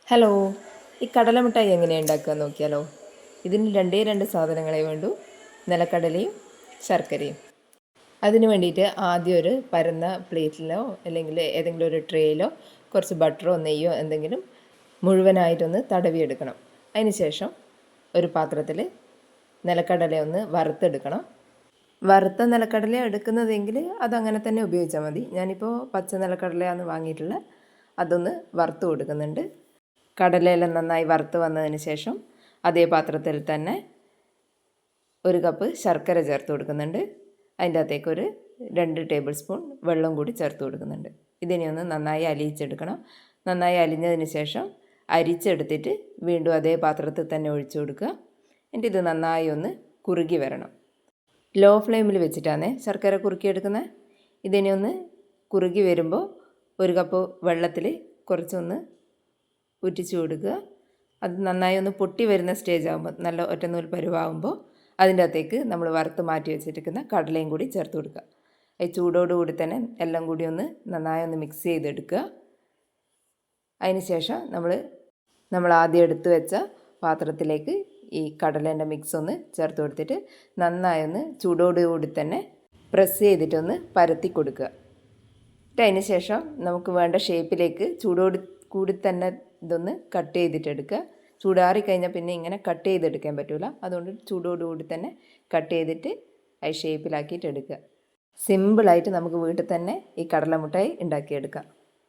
Hello, ഈ കടല മിഠായി എങ്ങനെയാണ് ഉണ്ടാക്കുക നോക്കിയാലോ. ഇതിന് രണ്ട് സാധനങ്ങളെ വേണ്ടൂ, നിലക്കടലയും ശർക്കരയും. അതിന് വേണ്ടിയിട്ട് ആദ്യം ഒരു പരന്ന പ്ലേറ്റിലോ അല്ലെങ്കിൽ ഏതെങ്കിലും ഒരു ട്രേയിലോ കുറച്ച് ബട്ടറോ നെയ്യോ എന്തെങ്കിലും മുഴുവനായിട്ടൊന്ന് തടവിയെടുക്കണം. അതിന് ശേഷം ഒരു പാത്രത്തിൽ നിലക്കടല ഒന്ന് വറുത്തെടുക്കണം. വറുത്ത നിലക്കടല എടുക്കുന്നതെങ്കിൽ അതങ്ങനെ തന്നെ ഉപയോഗിച്ചാൽ മതി. ഞാനിപ്പോൾ പച്ച നിലക്കടലയാണ് വാങ്ങിയിട്ടുള്ളത്. അതൊന്ന് വറുത്ത് കൊടുക്കുന്നുണ്ട്. കടലയെല്ലാം നന്നായി വറുത്ത് വന്നതിന് ശേഷം അതേ പാത്രത്തിൽ തന്നെ ഒരു കപ്പ് ശർക്കര ചേർത്ത് കൊടുക്കുന്നുണ്ട്. അതിൻ്റെ അകത്തേക്ക് ഒരു 2 ടേബിൾ സ്പൂൺ വെള്ളം കൂടി ചേർത്ത് കൊടുക്കുന്നുണ്ട്. ഇതിനെ ഒന്ന് നന്നായി അലിയിച്ചെടുക്കണം. നന്നായി അലിഞ്ഞതിന് ശേഷം അരിച്ചെടുത്തിട്ട് വീണ്ടും അതേ പാത്രത്തിൽ തന്നെ ഒഴിച്ചു കൊടുക്കുക. എന്നിട്ട് ഇത് നന്നായി ഒന്ന് കുറുകി വരണം. ലോ ഫ്ലെയിമിൽ വെച്ചിട്ടാണ് ശർക്കര കുറുക്കിയെടുക്കുന്നത്. ഇതിനെ ഒന്ന് കുറുകി വരുമ്പോൾ ഒരു കപ്പ് വെള്ളത്തിൽ കുറച്ചൊന്ന് ഊറ്റിച്ച് കൊടുക്കുക. അത് നന്നായി ഒന്ന് പൊട്ടി വരുന്ന സ്റ്റേജ് ആകുമ്പോൾ, നല്ല ഒറ്റനൂൽ പരുവാകുമ്പോൾ അതിൻ്റെ അകത്തേക്ക് നമ്മൾ വറുത്ത് മാറ്റി വെച്ചിരിക്കുന്ന കടലയും കൂടി ചേർത്ത് കൊടുക്കുക. ഈ ചൂടോടുകൂടി തന്നെ എല്ലാം കൂടി ഒന്ന് നന്നായി ഒന്ന് മിക്സ് ചെയ്തെടുക്കുക. അതിന് ശേഷം നമ്മൾ ആദ്യം എടുത്ത് വെച്ച പാത്രത്തിലേക്ക് ഈ കടലേൻ്റെ മിക്സ് ഒന്ന് ചേർത്ത് കൊടുത്തിട്ട് നന്നായി ഒന്ന് ചൂടോടുകൂടി തന്നെ പ്രസ് ചെയ്തിട്ടൊന്ന് പരത്തി കൊടുക്കുക. അതിന് ശേഷം നമുക്ക് വേണ്ട ഷേപ്പിലേക്ക് ചൂടോട് കൂടി തന്നെ ഇതൊന്ന് കട്ട് ചെയ്തിട്ടെടുക്കുക. ചൂടാറിക്കഴിഞ്ഞാൽ പിന്നെ ഇങ്ങനെ കട്ട് ചെയ്തെടുക്കാൻ പറ്റില്ല. അതുകൊണ്ട് ചൂടോടുകൂടി തന്നെ കട്ട് ചെയ്തിട്ട് ഷേപ്പിലാക്കിയിട്ട് എടുക്കുക. സിമ്പിളായിട്ട് നമുക്ക് വീട്ടിൽ തന്നെ ഈ കടല മിഠായി ഉണ്ടാക്കിയെടുക്കാം.